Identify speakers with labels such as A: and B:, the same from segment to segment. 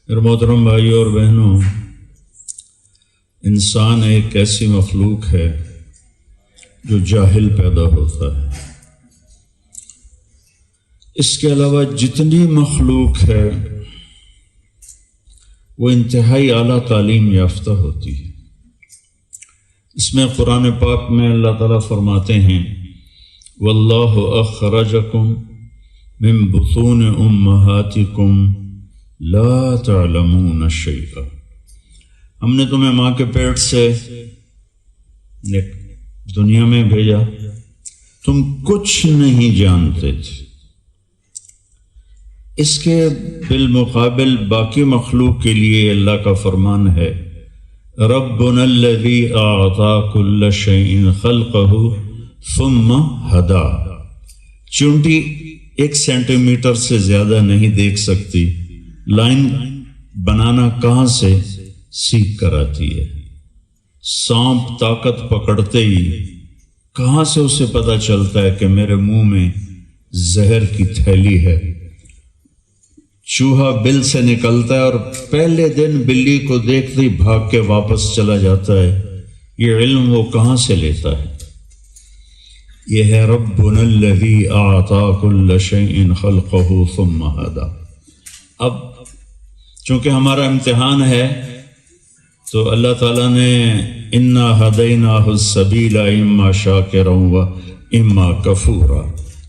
A: میرے محترم بھائیوں اور بہنوں، انسان ایک ایسی مخلوق ہے جو جاہل پیدا ہوتا ہے۔ اس کے علاوہ جتنی مخلوق ہے وہ انتہائی اعلیٰ تعلیم یافتہ ہوتی ہے۔ اس میں قرآن پاک میں اللہ تعالیٰ فرماتے ہیں واللہ اخرجکم من بطون امہاتکم لا تعلمون شیئا، ہم نے تمہیں ماں کے پیٹ سے دنیا میں بھیجا، تم کچھ نہیں جانتے تھے۔ اس کے بالمقابل باقی مخلوق کے لیے اللہ کا فرمان ہے ربنا الذی اعطی کل شیء خلقہ ثم ہدی، چونٹی 1 سینٹی میٹر سے زیادہ نہیں دیکھ سکتی، لائن بنانا کہاں سے سیکھ کر آتی ہے؟ سانپ طاقت پکڑتے ہی کہاں سے اسے پتہ چلتا ہے کہ میرے منہ میں زہر کی تھیلی ہے؟ چوہا بل سے نکلتا ہے اور پہلے دن بلی کو دیکھتے ہی بھاگ کے واپس چلا جاتا ہے۔ یہ علم وہ کہاں سے لیتا ہے؟ یہ ہے ربنا الذی اعطی کل شیء خلقہ ثم ہدی۔ اب چونکہ ہمارا امتحان ہے تو اللہ تعالیٰ نے انا ہدیناہ السبیل اما شاکرا و اما کفورا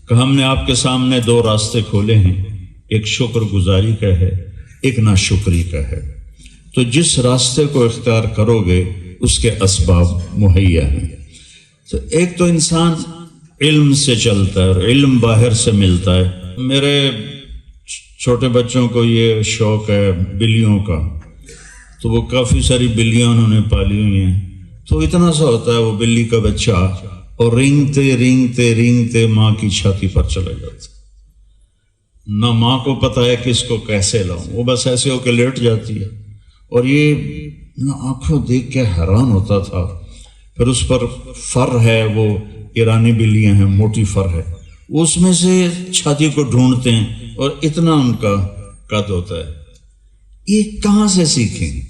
A: کہ ہم نے آپ کے سامنے 2 راستے کھولے ہیں، ایک شکر گزاری کا ہے، ایک ناشکری کا ہے۔ تو جس راستے کو اختیار کرو گے اس کے اسباب مہیا ہیں۔ تو ایک تو انسان علم سے چلتا ہے اور علم باہر سے ملتا ہے۔ میرے چھوٹے بچوں کو یہ شوق ہے بلیوں کا، تو وہ کافی ساری بلیاں انہوں نے پالی ہوئی ہیں، تو اتنا سا ہوتا ہے وہ بلی کا بچہ اور رینگتے رینگتے رینگتے ماں کی چھاتی پر چلا جاتا، نہ ماں کو پتہ ہے کہ اس کو کیسے لاؤں، وہ بس ایسے ہو کے لیٹ جاتی ہے۔ اور یہ آنکھوں دیکھ کے حیران ہوتا تھا۔ پھر اس پر فر ہے، وہ ایرانی بلیاں ہیں، موٹی فر ہے، وہ اس میں سے چھاتی کو ڈھونڈتے ہیں اور اتنا ان کا قد ہوتا ہے۔ یہ کہاں سے سیکھیں؟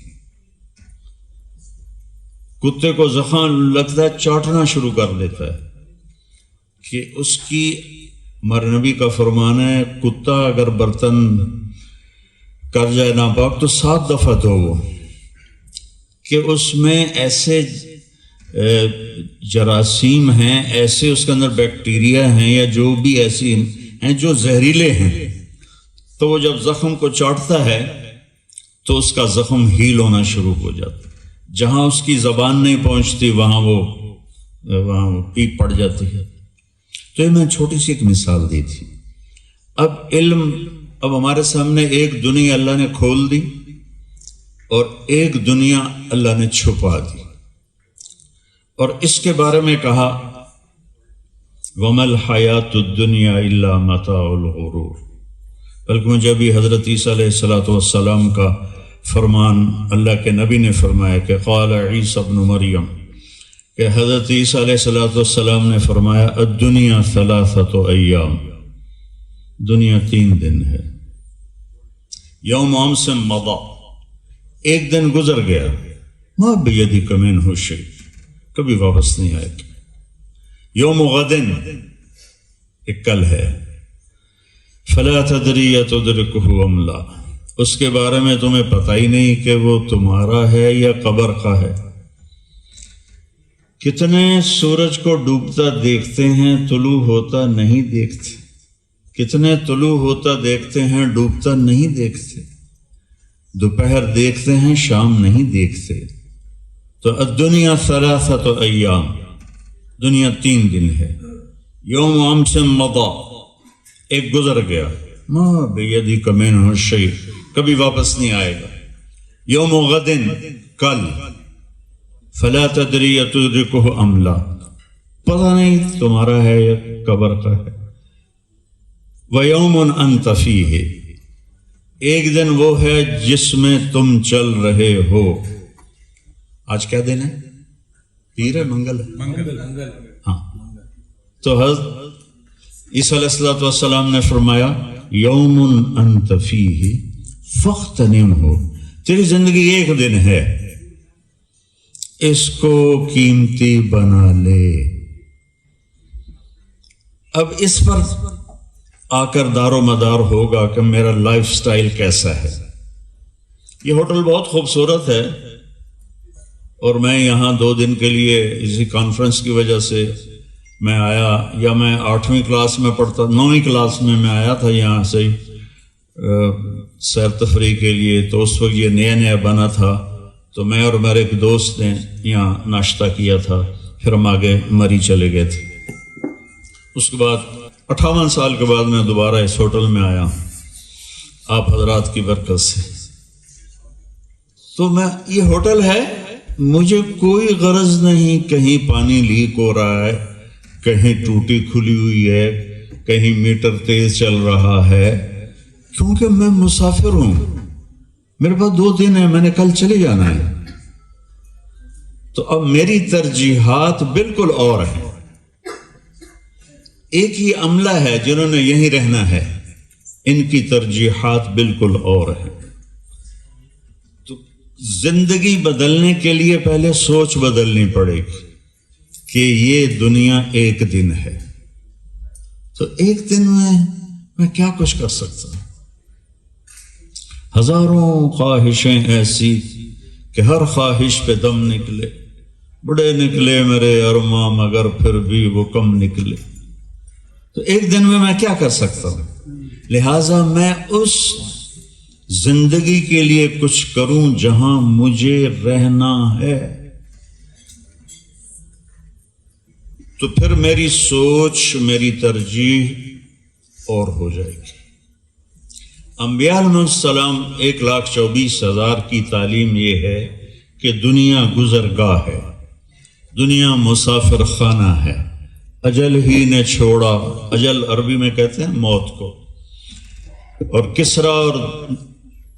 A: کتے کو زخم لگتا ہے چاٹنا شروع کر دیتا ہے کہ اس کی ہمارے نبی کا فرمان ہے کتا اگر برتن کر جائے ناپاک تو 7 دفعہ دھو وہ، کہ اس میں ایسے جراثیم ہیں، ایسے اس کے اندر بیکٹیریا ہیں یا جو بھی ایسی ہیں جو زہریلے ہیں، تو وہ جب زخم کو چاٹتا ہے تو اس کا زخم ہیل ہونا شروع ہو جاتا ہے۔ جہاں اس کی زبان نہیں پہنچتی وہاں وہ پیپ پڑ جاتی ہے۔ تو یہ میں چھوٹی سی ایک مثال دی تھی۔ اب علم، اب ہمارے سامنے ایک دنیا اللہ نے کھول دی اور ایک دنیا اللہ نے چھپا دی، اور اس کے بارے میں کہا وَمَا الْحَيَاةُ الدُّنْيَا إِلَّا مَتَاعُ الْغُرُورِ، بلکہ مجھے ابھی حضرت عیسیٰ علیہ السلام کا فرمان اللہ کے نبی نے فرمایا کہ قال عیسیٰ ابن مریم، کہ حضرت عیسیٰ علیہ السلام نے فرمایا الدنیا 3 ایام، دنیا 3 دن ہے، یوم امس مضی، ایک دن گزر گیا، ما بیدک منہ شیء، کبھی واپس نہیں آئے گا، یوم غدن، ایک کل ہے، فلا تدری تدرکہ ام لا، اس کے بارے میں تمہیں پتہ ہی نہیں کہ وہ تمہارا ہے یا قبر کا ہے۔ کتنے سورج کو ڈوبتا دیکھتے ہیں، طلوع ہوتا نہیں دیکھتے، کتنے طلوع ہوتا دیکھتے ہیں، ڈوبتا نہیں دیکھتے، دوپہر دیکھتے ہیں، شام نہیں دیکھتے۔ تو الدنیا 3 ایام، دنیا 3 دن ہے، یوم امس مضی، ایک گزر گیا، ما بیدک منہ شیء، کبھی واپس نہیں آئے گا، یوم غدن، کل، فلا تدری تدرکہ ام لا، پتہ نہیں تمہارا ہے یا قبر کا ہے، وَيَوْمٌ أَنْتَ فِيهِ، ایک دن وہ ہے جس میں تم چل رہے ہو۔ آج کیا دن ہے؟ پیر ہے، منگل ہے، ہاں۔ تو حضرت عیسیٰ علیہ السلام نے فرمایا یوم انت فیہ فاغتنمہ، تیری زندگی ایک دن ہے، اس کو قیمتی بنا لے۔ اب اس پر آ کر دار و مدار ہوگا کہ میرا لائف سٹائل کیسا ہے۔ یہ ہوٹل بہت خوبصورت ہے، اور میں یہاں 2 دن کے لیے اسی کانفرنس کی وجہ سے میں آیا، یا میں 8ویں کلاس میں پڑھتا، 9ویں کلاس میں میں آیا تھا یہاں سے سیر تفریح کے لیے، تو اس وقت یہ نیا نیا بنا تھا، تو میں اور میرے ایک دوست نے یہاں ناشتہ کیا تھا، پھر ہم آگے مری چلے گئے تھے۔ اس کے بعد 58 سال کے بعد میں دوبارہ اس ہوٹل میں آیا آپ حضرات کی برکت سے۔ تو میں، یہ ہوٹل ہے، مجھے کوئی غرض نہیں کہیں پانی لیک ہو رہا ہے، کہیں ٹوٹی کھلی ہوئی ہے، کہیں میٹر تیز چل رہا ہے، کیونکہ میں مسافر ہوں، میرے پاس 2 دن ہے، میں نے کل چلے جانا ہے۔ تو اب میری ترجیحات بالکل اور ہیں۔ ایک ہی عملہ ہے جنہوں نے یہیں رہنا ہے، ان کی ترجیحات بالکل اور ہیں۔ تو زندگی بدلنے کے لیے پہلے سوچ بدلنی پڑے گی کہ یہ دنیا ایک دن ہے، تو ایک دن میں کیا کچھ کر سکتا ہوں؟ ہزاروں خواہشیں ایسی کہ ہر خواہش پہ دم نکلے، بڑے نکلے میرے ارماں مگر پھر بھی وہ کم نکلے۔ تو ایک دن میں کیا کر سکتا ہوں؟ لہٰذا میں اس زندگی کے لیے کچھ کروں جہاں مجھے رہنا ہے۔ تو پھر میری سوچ، میری ترجیح اور ہو جائے گی۔ انبیاء علیہ السلام 1,24,000 کی تعلیم یہ ہے کہ دنیا گزرگاہ ہے، دنیا مسافر خانہ ہے، اجل ہی نے چھوڑا، اجل عربی میں کہتے ہیں موت کو، اور کسرا اور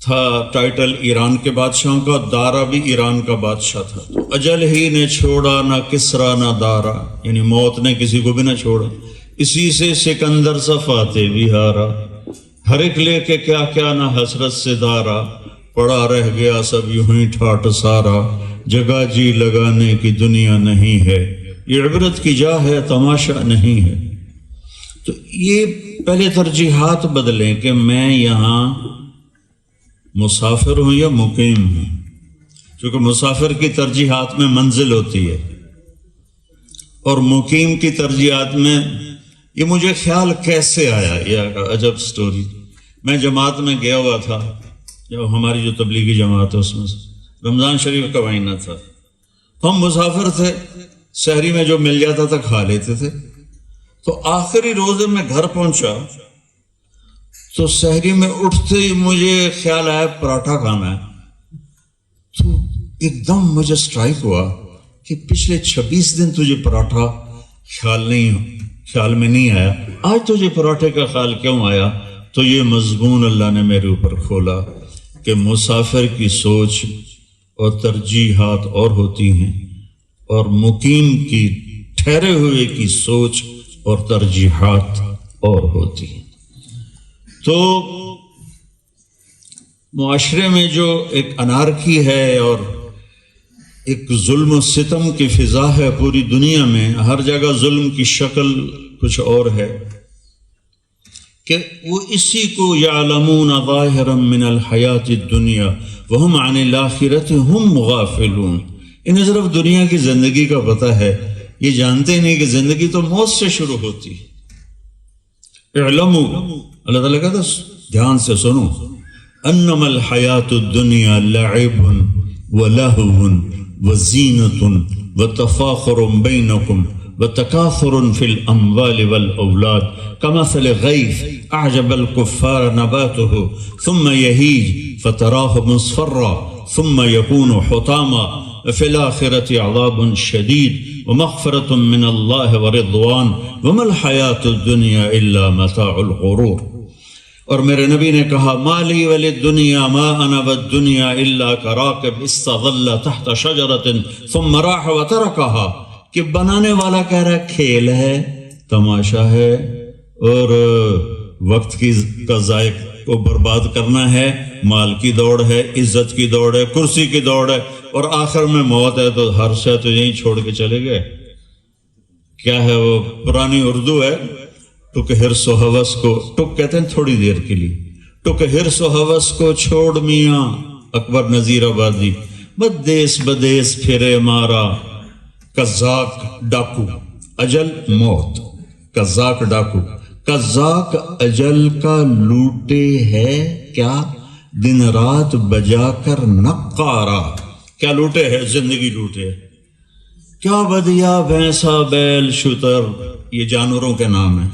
A: تھا ٹائٹل ایران کے بادشاہوں کا، دارا بھی ایران کا بادشاہ تھا، تو اجل ہی نے چھوڑا نہ کسرا نہ دارا، یعنی موت نے کسی کو بھی نہ چھوڑا، اسی سے سکندر سا فاتح بھی ہارا، ہر ایک لے کے کیا کیا نہ حسرت سے دارا، پڑا رہ گیا سب یوں ہی ٹھاٹ سارا، جگہ جی لگانے کی دنیا نہیں ہے، یہ عبرت کی جا ہے تماشا نہیں ہے۔ تو یہ پہلے ترجیحات بدلیں کہ میں یہاں مسافر ہوں یا مقیم ہوں، کیونکہ مسافر کی ترجیحات میں منزل ہوتی ہے، اور مقیم کی ترجیحات میں یہ مجھے خیال کیسے آیا، یہ عجب سٹوری۔ میں جماعت میں گیا ہوا تھا، جو ہماری جو تبلیغی جماعت ہے اس میں سے رمضان شریف کا مہینہ تھا، ہم مسافر تھے، شہری میں جو مل جاتا تھا کھا لیتے تھے۔ تو آخری روزے میں گھر پہنچا تو شہری میں اٹھتے ہی مجھے خیال آیا پراٹھا کھانا ہے، تو ایک دم مجھے سٹرائک ہوا کہ پچھلے 26 دن تجھے پراٹھا خیال میں نہیں آیا، آج تجھے پراٹھے کا خیال کیوں آیا؟ تو یہ مضمون اللہ نے میرے اوپر کھولا کہ مسافر کی سوچ اور ترجیحات اور ہوتی ہیں، اور مقیم کی ٹھہرے ہوئے کی سوچ اور ترجیحات اور ہوتی ہیں۔ تو معاشرے میں جو ایک انارکی ہے اور ایک ظلم و ستم کی فضا ہے پوری دنیا میں، ہر جگہ ظلم کی شکل کچھ اور ہے، کہ وہ اسی کو یعلمون ظاہرا من الحیات الدنیا وہم عن الآخرۃ ہم غافلون، انہیں صرف دنیا کی زندگی کا پتہ ہے، یہ جانتے نہیں کہ زندگی تو موت سے شروع ہوتی ہے۔ اعلموا، اللہ تعالیٰ کہتا ہے دھیان سے سنو، انما الحیات الدنیا لعب ولہو وزینة وتفاخر بینکم وتکاثر فی الاموال والاولاد کمثل غیث اعجب الکفار نباته ثم یہیج فتراہ مصفرا ثم یکون حطاما فی الآخرة عذاب شدید ومغفرة من اللہ ورضوان وما الحیاة الدنیا الا متاع الغرور۔ اور میرے نبی نے کہا مالی وللدنیا ما انا والدنیا الا کراکب استظل تحت شجرت ثم راح وترکها، کہ بنانے والا کہہ رہا ہے کھیل ہے، تماشا ہے، اور وقت کا ضائع کو برباد کرنا ہے، مال کی دوڑ ہے، عزت کی دوڑ ہے، کرسی کی دوڑ ہے، اور آخر میں موت ہے تو ہر شے تو یہیں چھوڑ کے چلے گئے۔ کیا ہے وہ پرانی اردو ہے، ٹک حرص و ہوس کو، ٹک کہتے ہیں تھوڑی دیر کے لیے، ٹک حرص و ہوس کو چھوڑ میاں اکبر نذیر آبادی، بدیس بدیس پھرے مارا، قزاق ڈاکو اجل موت، قزاق ڈاکو، قزاق اجل کا لوٹے ہے کیا دن رات بجا کر نقارا، کیا لوٹے ہے؟ زندگی لوٹے۔ کیا بدیا بھینسا بیل شتر، یہ جانوروں کے نام ہیں،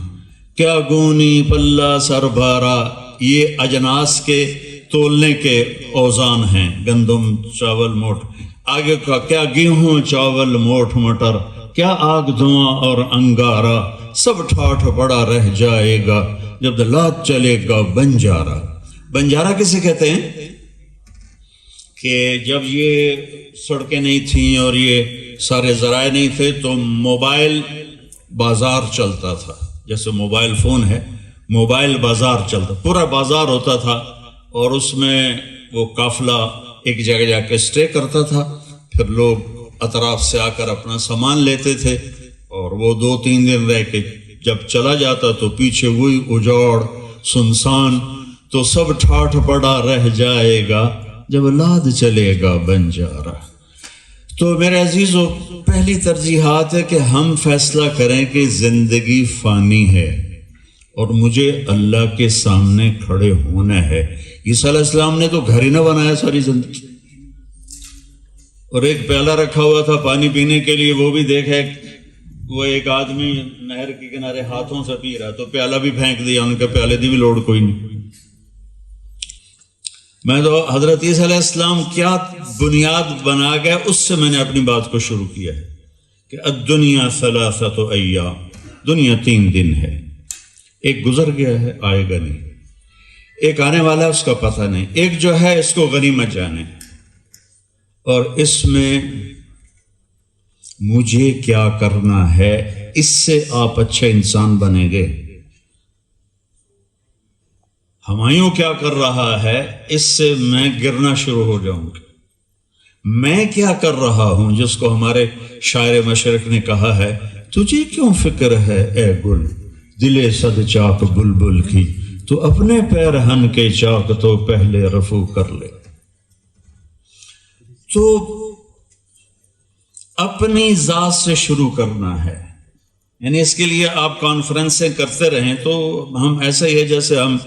A: کیا گونی پلہ سر بھارا، یہ اجناس کے تولنے کے اوزان ہیں، گندم چاول موٹ، آگے کا کیا گیہوں چاول موٹ مٹر، کیا آگ دھواں اور انگارا، سب ٹھاٹھ پڑا رہ جائے گا جب لات چلے گا بنجارا۔ بنجارا کسے کہتے ہیں؟ کہ جب یہ سڑکیں نہیں تھیں اور یہ سارے ذرائع نہیں تھے تو موبائل بازار چلتا تھا، جیسے موبائل فون ہے، موبائل بازار چلتا، پورا بازار ہوتا تھا، اور اس میں وہ قافلہ ایک جگہ جا کے اسٹے کرتا تھا، پھر لوگ اطراف سے آ کر اپنا سامان لیتے تھے، اور وہ 2-3 دن رہ کے جب چلا جاتا تو پیچھے وہی اجاڑ سنسان، تو سب ٹھاٹھ پڑا رہ جائے گا جب لاد چلے گا بنجارا۔ تو میرے عزیزو، پہلی ترجیحات ہے کہ ہم فیصلہ کریں کہ زندگی فانی ہے اور مجھے اللہ کے سامنے کھڑے ہونا ہے۔ عیسیٰ علیہ السلام نے تو گھر ہی نہ بنایا ساری زندگی، اور ایک پیالہ رکھا ہوا تھا پانی پینے کے لیے، وہ بھی دیکھا وہ ایک آدمی نہر کے کنارے ہاتھوں سے پی رہا، تو پیالہ بھی پھینک دیا، ان کے پیالے دی بھی لوڑ کوئی نہیں۔ میں تو حضرت عیسیٰ علیہ السلام کیا بنیاد بنا گئے، اس سے میں نے اپنی بات کو شروع کیا ہے کہ الدنیا ثلاثۃ ایام، دنیا 3 دن ہے، ایک گزر گیا ہے، آئے گا نہیں، ایک آنے والا ہے، اس کا پتہ نہیں، ایک جو ہے اس کو غنیمت جانے، اور اس میں مجھے کیا کرنا ہے، اس سے آپ اچھے انسان بنیں گے۔ ہمایوں کیا کر رہا ہے، اس سے میں گرنا شروع ہو جاؤں گا۔ میں کیا کر رہا ہوں، جس کو ہمارے شاعر مشرق نے کہا ہے، تجھے کیوں فکر ہے اے گل دلے صد چاک بلبل کی، تو اپنے پیرہن کے چاک تو پہلے رفو کر لے۔ تو اپنی ذات سے شروع کرنا ہے، یعنی اس کے لیے آپ کانفرنسیں کرتے رہیں تو ہم ایسے ہی ہے جیسے ہم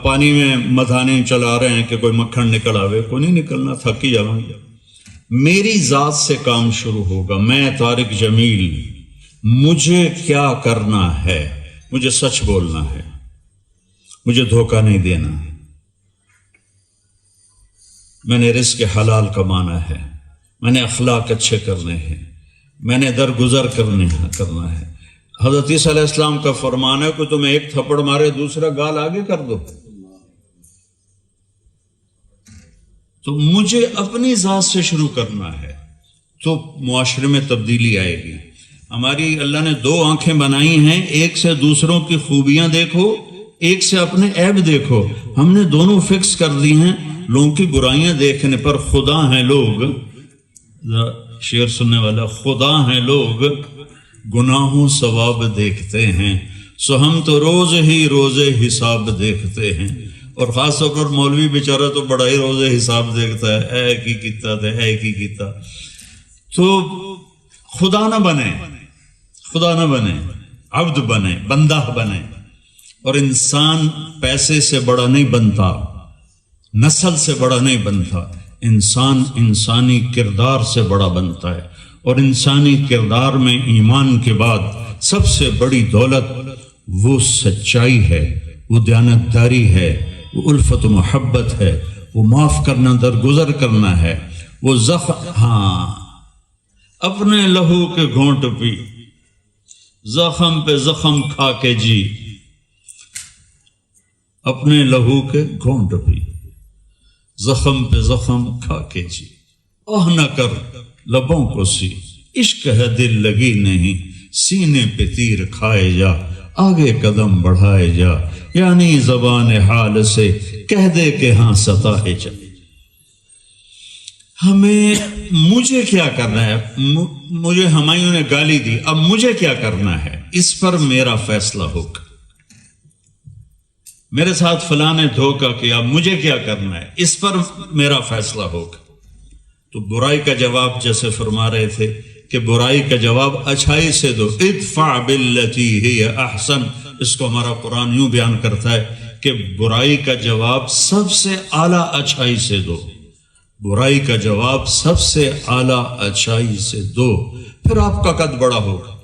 A: پانی میں مدھانے چلا رہے ہیں کہ کوئی مکھن نکل آوے، کوئی نہیں نکلنا، تھک ہی جاؤں گا۔ میری ذات سے کام شروع ہوگا، میں طارق جمیل، مجھے کیا کرنا ہے، مجھے سچ بولنا ہے، مجھے دھوکہ نہیں دینا ہے، میں نے رزق حلال کمانا ہے، میں نے اخلاق اچھے کرنے ہیں، میں نے درگزر کرنا ہے۔ حضرت عیسیٰ علیہ السلام کا فرمان ہے کہ تمہیں ایک تھپڑ مارے دوسرا گال آگے کر دو۔ تو مجھے اپنی ذات سے شروع کرنا ہے تو معاشرے میں تبدیلی آئے گی۔ ہماری اللہ نے 2 آنکھیں بنائی ہیں، ایک سے دوسروں کی خوبیاں دیکھو، ایک سے اپنے عیب دیکھو۔ ہم نے دونوں فکس کر دی ہیں، لوگوں کی برائیاں دیکھنے پر خدا ہیں لوگ، شعر سننے والا، خدا ہیں لوگ گناہوں ثواب دیکھتے ہیں، سو ہم تو روز ہی روز حساب دیکھتے ہیں۔ اور خاص طور پر مولوی بیچارہ تو بڑا ہی روز حساب دیکھتا ہے، اے کی کیتا تھا، اے کی کیتا۔ تو خدا نہ بنے، خدا نہ بنے، عبد بنے، بندہ بنے۔ اور انسان پیسے سے بڑا نہیں بنتا، نسل سے بڑا نہیں بنتا، انسان انسانی کردار سے بڑا بنتا ہے، اور انسانی کردار میں ایمان کے بعد سب سے بڑی دولت وہ سچائی ہے، وہ دیانتداری ہے، وہ الفت و محبت ہے، وہ معاف کرنا، درگزر کرنا ہے، وہ اپنے لہو کے گھونٹ پی، زخم پہ زخم کھا کے جی، اپنے لہو کے گھونٹ پی، زخم پہ زخم کھا کے جی، اوہ نہ کر لبوں کو سی، عشق ہے دل لگی نہیں، سینے پہ تیر کھائے جا، آگے قدم بڑھائے جا، یعنی زبان حال سے کہہ دے کہ ہاں ستائے چلے. مجھے کیا کرنا ہے؟ مجھے ہمایوں نے گالی دی، اب مجھے کیا کرنا ہے؟ اس پر میرا فیصلہ ہوگا. میرے ساتھ فلاں نے دھوکہ کیا، مجھے کیا کرنا ہے؟ اس پر میرا فیصلہ ہوگا. تو برائی کا جواب جیسے فرما رہے تھے کہ برائی کا جواب اچھائی سے دو. ادفع باللتی ہی احسن. اس کو ہمارا قرآن یوں بیان کرتا ہے کہ برائی کا جواب سب سے اعلیٰ اچھائی سے دو. برائی کا جواب سب سے اعلیٰ اچھائی سے دو. پھر آپ کا قد بڑا ہوگا.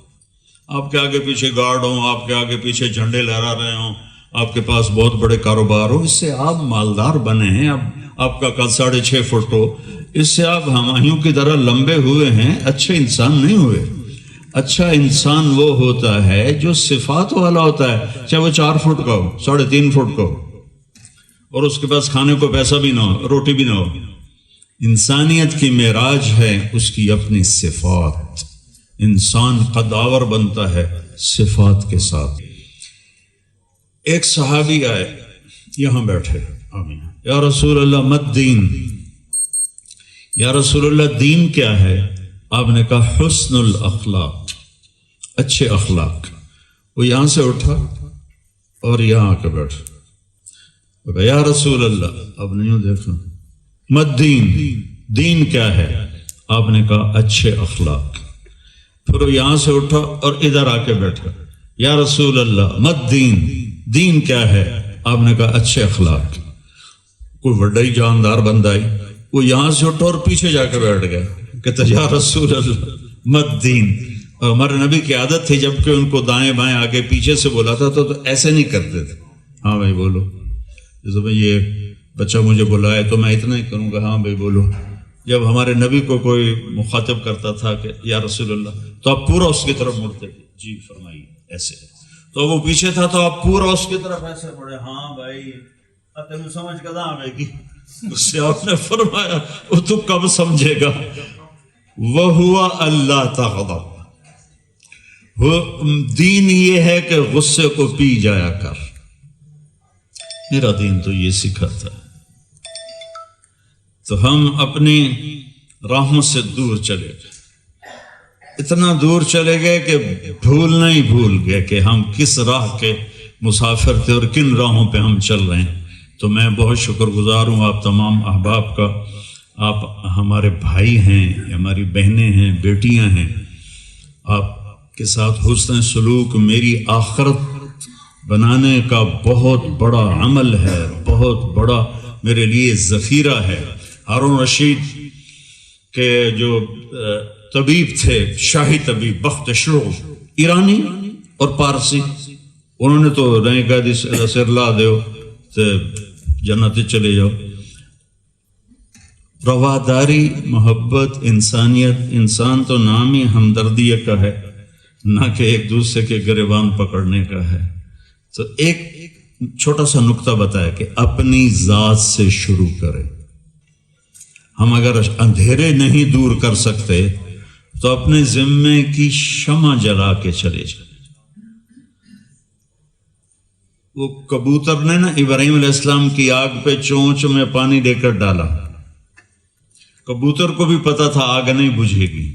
A: آپ کے آگے پیچھے گارڈ ہوں، آپ کے آگے پیچھے جھنڈے لہرا رہے ہوں، آپ کے پاس بہت بڑے کاروبار ہو، اس سے آپ مالدار بنے ہیں. اب آپ کا قد 6.5 فٹ ہو، اس سے آپ ہمایوں کی طرح لمبے ہوئے ہیں، اچھے انسان نہیں ہوئے. اچھا انسان وہ ہوتا ہے جو صفات والا ہوتا ہے، چاہے وہ 4 فٹ کا ہو، 3.5 فٹ کا ہو، اور اس کے پاس کھانے کو پیسہ بھی نہ ہو، روٹی بھی نہ ہو. انسانیت کی معراج ہے اس کی اپنی صفات. انسان قداور بنتا ہے صفات کے ساتھ. ایک صحابی آئے، یہاں بیٹھے، آمین، یا رسول اللہ مت دین، یا رسول اللہ دین کیا ہے؟ آپ نے کہا حسن الاخلاق، اچھے اخلاق. وہ یہاں سے اٹھا اور یہاں آ کے بیٹھا. یا رسول اللہ، آپ نے یوں دیکھا، مت دین، دین کیا ہے؟ آپ نے کہا اچھے اخلاق. پھر وہ یہاں سے اٹھا اور ادھر آ کے بیٹھا. یا رسول اللہ مت دین، دین کیا ہے؟ آپ نے کہا اچھے اخلاق. کوئی بڑا ہی جاندار بندہ آئی، وہ یہاں سے اٹھا اور پیچھے جا کے بیٹھ گیا. کہتا یا رسول اللہ مت دین. اور ہمارے نبی کی عادت تھی جب کہ ان کو دائیں بائیں آگے پیچھے سے بولا تھا تو ایسے نہیں کرتے تھے. ہاں بھائی بولو. جیسے بھائی یہ بچہ مجھے بلائے تو میں اتنا ہی کروں گا، ہاں بھائی بولو. جب ہمارے نبی کو کوئی مخاطب کرتا تھا کہ یا رسول اللہ، تو آپ پورا اس کی طرف مڑتے تھے، جی فرمائیے، ایسے. تو وہ پیچھے تھا تو آپ پورا اس کی طرف ایسے مڑے، ہاں بھائی تینوں سمجھ کر آئے گی. اس سے آپ نے فرمایا وہ تو کب سمجھے گا. وَهُوَ أَلَّا تَغْضَبَ. وہ دین یہ ہے کہ غصے کو پی جایا کر. میرا دین تو یہ سکھاتا ہے. تو ہم اپنی راہوں سے دور چلے گئے، اتنا دور چلے گئے کہ بھولنا ہی بھول گئے کہ ہم کس راہ کے مسافر تھے اور کن راہوں پہ ہم چل رہے ہیں. تو میں بہت شکر گزار ہوں آپ تمام احباب کا. آپ ہمارے بھائی ہیں، ہماری بہنیں ہیں، بیٹیاں ہیں. آپ کے ساتھ حسن سلوک میری آخرت بنانے کا بہت بڑا عمل ہے، بہت بڑا میرے لیے ذخیرہ ہے. ہارون رشید کے جو طبیب تھے، شاہی طبیب بخت شروع، ایرانی اور پارسی، انہوں نے تو نہیں کہا دی سر لا دیو تو جنت چلے جاؤ. رواداری، محبت، انسانیت. انسان تو نام ہی ہمدردی کا ہے، نہ کہ ایک دوسرے کے گریبان پکڑنے کا ہے. تو ایک چھوٹا سا نقطہ بتایا کہ اپنی ذات سے شروع کریں. ہم اگر اندھیرے نہیں دور کر سکتے تو اپنے ذمے کی شمع جلا کے چلے جائیں. وہ کبوتر نے نا ابراہیم علیہ السلام کی آگ پہ چونچ میں پانی دے کر ڈالا. کبوتر کو بھی پتا تھا آگ نہیں بجھے گی.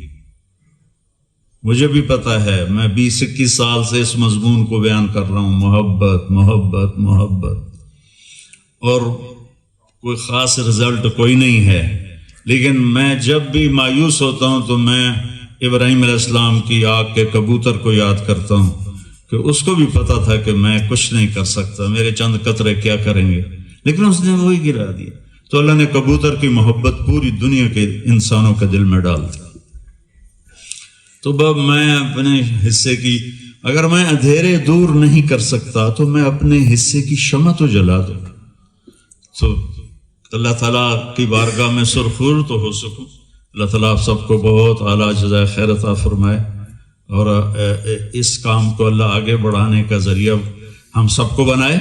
A: مجھے بھی پتا ہے، میں 20-21 سال سے اس مضمون کو بیان کر رہا ہوں، محبت محبت محبت، اور کوئی خاص رزلٹ کوئی نہیں ہے. لیکن میں جب بھی مایوس ہوتا ہوں تو میں ابراہیم علیہ السلام کی آگ کے کبوتر کو یاد کرتا ہوں کہ اس کو بھی پتا تھا کہ میں کچھ نہیں کر سکتا، میرے چند قطرے کیا کریں گے، لیکن اس نے وہی گرا دیا. تو اللہ نے کبوتر کی محبت پوری دنیا کے انسانوں کے دل میں ڈال دی. تو اب میں اپنے حصے کی، اگر میں اندھیرے دور نہیں کر سکتا تو میں اپنے حصے کی شمع تو جلا دوں، تو اللہ تعالیٰ کی بارگاہ میں سرخور تو ہو سکوں. اللہ تعالیٰ آپ سب کو بہت اعلیٰ جزائے خیر عطا فرمائے، اور اس کام کو اللہ آگے بڑھانے کا ذریعہ ہم سب کو بنائے.